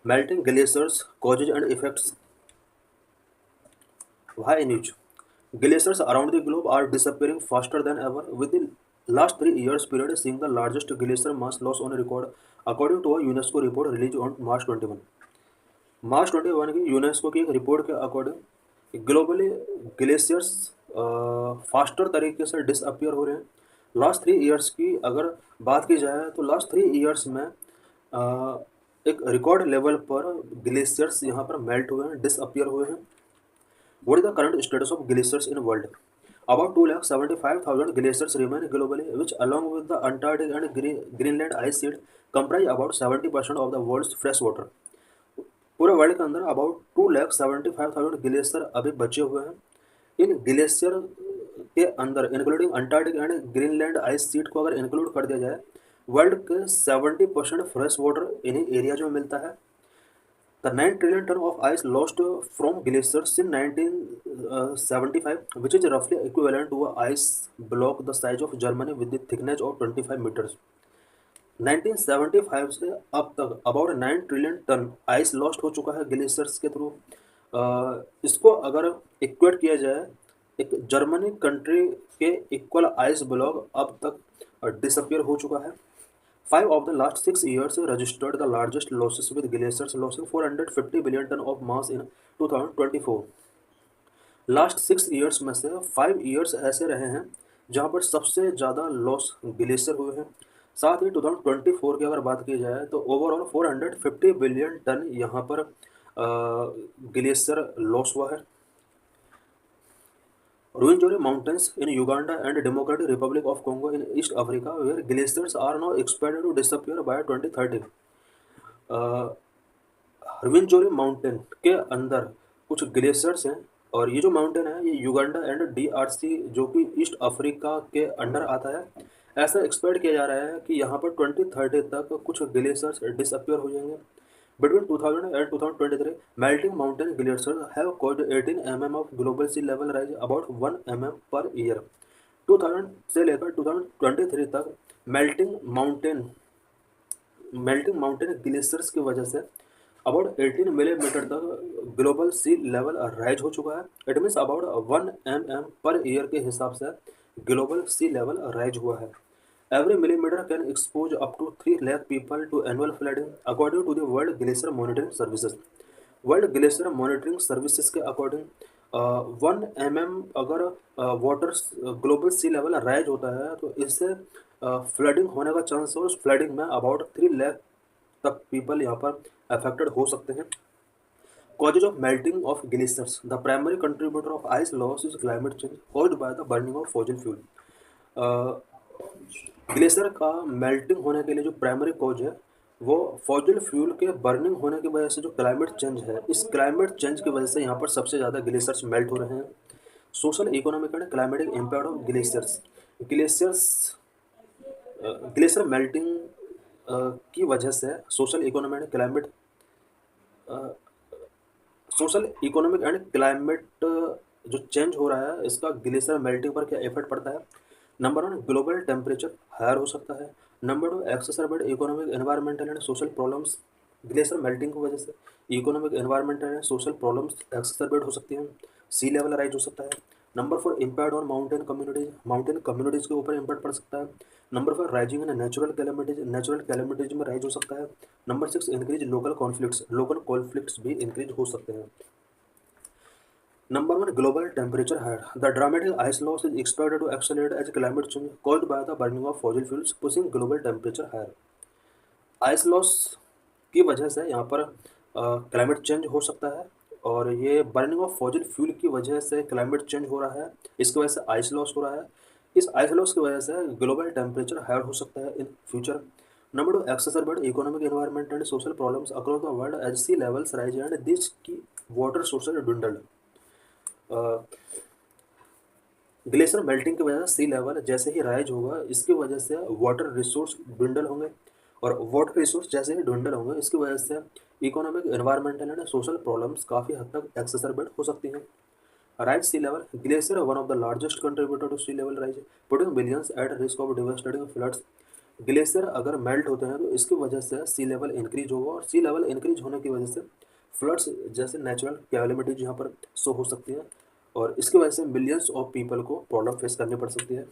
Melting glaciers causes and effects. Why news? Glaciers around the globe are disappearing faster than ever. With the last 3 years period seeing the largest glacier mass loss on record, according to a UNESCO report released on March 21. मार्च 21 की UNESCO की एक report के according globally glaciers faster तरीके से disappear हो रहे हैं। Last 3 years की अगर बात की जाए तो लास्ट 3 इयर्स में एक रिकॉर्ड लेवल पर ग्लेशियर्स यहाँ पर मेल्ट हुए हैं, डिसअपियर हुए हैं। What is the current status of glaciers in world? About 275,000 glaciers remain globally, which, along with the Antarctic and Greenland ice sheet, comprise about 70% of the world's fresh water. पूरे world के अंदर about 275,000 glacier अभी बचे हुए हैं। इन glacier के अंदर including Antarctic and Greenland ice sheet को अगर इंक्लूड कर दिया जाए, वर्ल्ड के 70% फ्रेश वाटर इन्हीं एरियाज में मिलता है। The 9 trillion ton of ice lost from glaciers in 1975, which is roughly equivalent to an ice block the size of Germany with the thickness of 25 meters. 1975 से अब तक about 9 trillion ton ice lost हो चुका है glaciers के through. इसको अगर equate किया जाए, एक जर्मनी कंट्री के इक्वल आइस ब्लॉक अब तक डिसअपियर हो चुका है। 5 of the last 6 years registered the largest losses with glaciers losing 450 billion ton of mass in 2024. Last 6 years में से 5 इयर्स ऐसे रहे हैं जहां पर सबसे ज़्यादा लॉस ग्लेशियर हुए हैं। साथ ही 2024 की अगर बात की जाए तो ओवरऑल 450 बिलियन टन यहाँ पर ग्लेशियर लॉस हुआ है। Rwenzori Mountains in Uganda and Democratic Republic of Congo in East Africa, where glaciers are now expected to disappear by 2030. रविंजोरी mountain के अंदर कुछ ग्लेशियर्स हैं और ये जो माउंटेन है ये युगांडा एंड डीआरसी जो कि ईस्ट अफ्रीका के अंडर आता है। ऐसा एक्सपेक्ट किया जा रहा है कि यहाँ पर 2030 तक कुछ ग्लेशियर्स डिसअपियर हो जाएंगे। Between 2000 and 2023, melting mountain glaciers have caused 18 mm of global sea level rise, about 1 mm per year. 2000 से लेकर 2023 तक मेल्टिंग माउंटेन ग्लेशियर्स की वजह से अबाउट 18 मिलीमीटर तक ग्लोबल सी लेवल राइज हो चुका है। It means about 1 mm per year के हिसाब से ग्लोबल सी लेवल राइज हुआ है। Every millimeter can expose up to 3 lakh people to annual flooding, according to the World Glacier Monitoring Services. World glacier monitoring services के according 1 mm अगर water global सी level rise होता है तो इससे flooding होने का चांस है। उस फ्लडिंग में अबाउट 3 लाख तक पीपल यहाँ पर अफेक्टेड हो सकते हैं। Causes of melting of glaciers. The primary contributor of ice loss is climate change caused by the burning of fossil fuel. Glacier का मेल्टिंग होने के लिए जो प्राइमरी कॉज है वो फॉसिल फ्यूल के बर्निंग होने की वजह से जो क्लाइमेट चेंज है, इस क्लाइमेट चेंज की वजह से यहाँ पर सबसे ज़्यादा ग्लेशियर्स मेल्ट हो रहे हैं। Social economic and climatic impact of glacier melting की वजह से सोशल इकोनॉमिक एंड क्लाइमेट जो चेंज हो रहा है इसका ग्लेशियर मेल्टिंग पर क्या इफेक्ट पड़ता है? नंबर 1, ग्लोबल टेम्परेचर हायर हो सकता है। Number 2, exacerbate economic environmental and social problems. Glacier melting की वजह से economic environmental and social problems exacerbate हो सकती हैं। सी लेवल राइज हो सकता है। Number 4, impact on mountain communities के ऊपर इम्पैक्ट पड़ सकता है। Number 5, rising in natural calamities में राइज हो सकता है। नंबर 6, इंक्रीज लोकल कॉन्फ्लिक्ट्स भी इंक्रीज हो सकते हैं। Number 1, global temperature higher. The dramatic ice loss is expected to accelerate as climate change caused by the burning of fossil fuels, pushing global temperature higher. Ice loss की वजह से यहाँ पर climate change हो सकता है और ये बर्निंग ऑफ फॉसिल फ्यूल की वजह से क्लाइमेट चेंज हो रहा है, इसकी वजह से आइस लॉस हो रहा है। इस आइस लॉस की वजह से ग्लोबल टेम्परेचर हायर हो सकता है in future. Number 2, exacerbate economic environment and social problems across the world as sea levels rise and this की water sources dwindled. Glacier melting की वजह से सी लेवल जैसे ही राइज होगा इसकी वजह से वाटर रिसोर्स ड्विंडल होंगे और वाटर रिसोर्स जैसे ही ड्विंडल होंगे इसकी वजह से economic environmental and social problems काफ़ी हद तक एक्सेसरबेट हो सकती हैं। Rise sea level glacier one of the largest contributor to sea level rise, putting billions at risk of devastating floods. Glacier अगर मेल्ट होते हैं तो इसकी वजह से सी लेवल इंक्रीज होगा, और सी लेवल इंक्रीज होने की वजह से फ्लड्स जैसे नेचुरल कैलेमिटीज यहाँ पर शो हो सकती है, और इसकी वजह से मिलियंस ऑफ पीपल को प्रॉब्लम फेस करनी पड़ सकती है।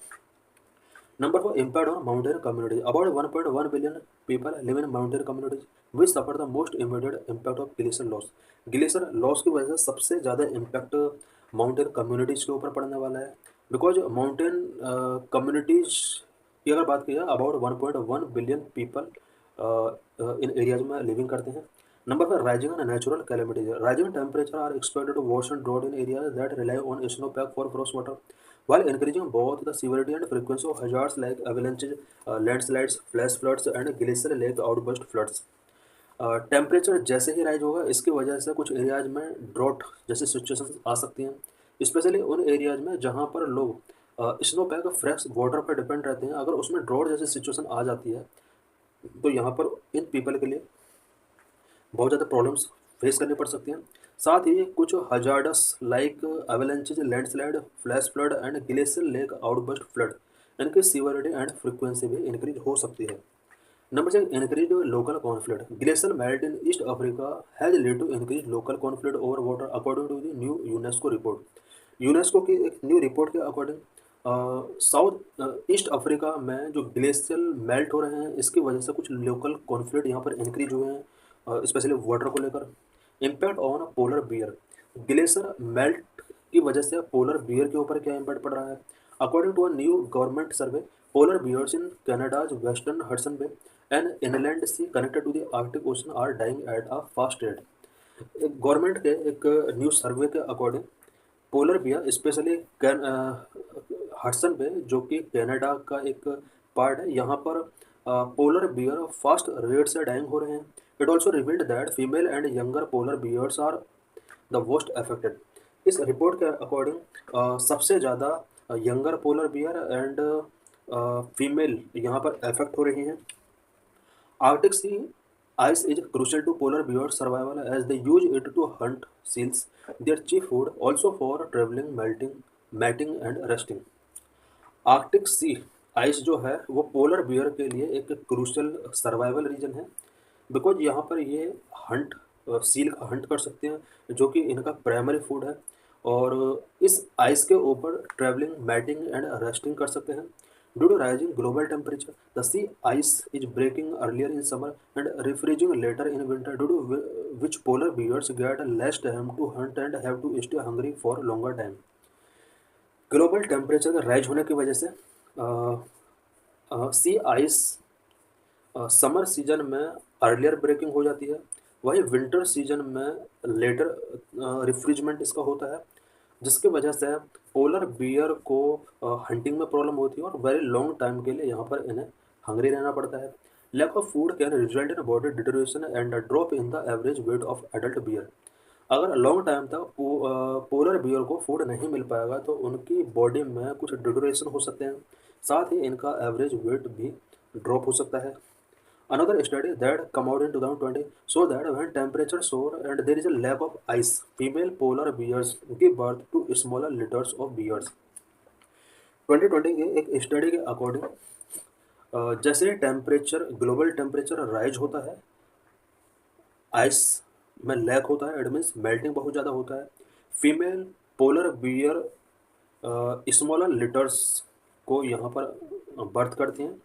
Number 4, impact on mountain communities. About 1.1 billion people live in mountain communities which suffer the most immediate impact of glacier loss. Glacier loss की वजह से सबसे ज़्यादा इम्पैक्ट माउंटेन कम्युनिटीज़ के ऊपर पड़ने वाला है, बिकॉज माउंटेन कम्युनिटीज़ की अगर बात की जाए about 1.1 billion people in areas में लिविंग करते हैं। Number 5, rising and natural calamities. Rising temperature are expected to worsen drought in areas that rely on snowpack for frost water while increasing both the severity and frequency of hazards like avalanches, landslides, flash floods and glacier lake outburst floods. Temperature जैसे ही rise होगा इसकी वजह से कुछ areas में drought जैसी situation आ सकती हैं, स्पेशली उन एरियाज में जहाँ पर लोग स्नो पैक फ्रेश वाटर पर डिपेंड रहते हैं। अगर उसमें ड्रॉट जैसी सिचुएशन आ जाती है तो यहाँ पर इन पीपल के लिए बहुत ज़्यादा प्रॉब्लम्स फेस करनी पड़ सकती हैं। साथ ही कुछ hazards like avalanches, landslide, flash flood and glacier lake outburst flood, इनकी सीवरिटी एंड फ्रीक्वेंसी भी इंक्रीज हो सकती है। Number 6, increase local conflict. Glacier melt in East Africa has lead to increase local conflict over water according to the new UNESCO report. UNESCO की एक new report के according south east Africa में जो glacier melt हो रहे हैं इसकी वजह से कुछ लोकल कॉन्फ्लिक्ट यहाँ पर इंक्रीज हुए हैं, स्पेशली वाटर को लेकर। Impact on polar bear. Glacier melt की वजह से पोलर बियर के ऊपर क्या इम्पैक्ट पड़ रहा है? According to a new government survey, polar bears in Canada's western Hudson bay and inland sea connected to the Arctic ocean are dying at a fast rate. एक गवर्नमेंट के एक new survey के according polar bear specially Hudson bay जो कि Canada का एक part है, यहाँ पर पोलर बियर फास्ट रेट से डाइंग हो रहे हैं। It also revealed that female and younger polar bears are the worst affected. इस रिपोर्ट के अकॉर्डिंग सबसे ज़्यादा younger polar bear and female यहाँ पर अफेक्ट हो रही हैं। Arctic sea ice is crucial to polar bears' survival as they use it to hunt seals, their chief food, also for traveling, mating and resting. Arctic sea ice जो है वो polar bear के लिए एक crucial survival region है, because यहाँ पर ये हंट सील का हंट कर सकते हैं जो कि इनका प्राइमरी फूड है, और इस आइस के ऊपर ट्रैवलिंग, मैटिंग एंड रेस्टिंग कर सकते हैं। Due to rising global temperature the sea ice is breaking earlier in summer and refreezing later in winter, due to which polar bears get less time to hunt and have to stay hungry for longer time. Global temperature का rise होने की वजह से sea ice summer season में earlier breaking हो जाती है, वही विंटर सीजन में लेटर रिफ्रिजमेंट इसका होता है, जिसकी वजह से पोलर बियर को हंटिंग में प्रॉब्लम होती है और वेरी लॉन्ग टाइम के लिए यहाँ पर इन्हें हंग्री रहना पड़ता है। Lack of food can result in body deterioration and drop in the average weight of adult bear. अगर लॉन्ग टाइम तक पोलर बियर को फूड नहीं मिल पाएगा तो उनकी बॉडी में कुछ डिटोरेशन हो सकते हैं, साथ ही इनका एवरेज वेट भी ड्रॉप हो सकता है। Another study that come out in 2020 show that when temperature soar and there is a lack of ice, female polar bears give birth to smaller litters of bears. 2020 के एक study के according जैसे temperature global temperature rise होता है, ice में lack होता है, it means melting बहुत ज़्यादा होता है। Female polar bear smaller litters को यहाँ पर बर्थ करते हैं।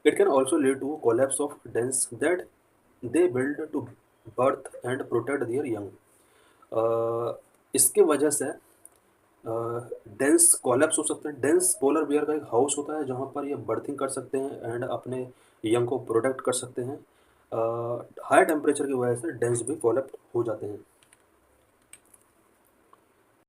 It can also lead to collapse of dens that they build to birth and protect their young. इसके वजह से डेंस कोलैप्स हो सकते हैं। डेंस पोलर बियर का एक हाउस होता है जहाँ पर ये बर्थिंग कर सकते हैं एंड अपने यंग को प्रोटेक्ट कर सकते हैं। हाई टेम्परेचर की वजह से डेंस भी कोलैप्स हो जाते हैं।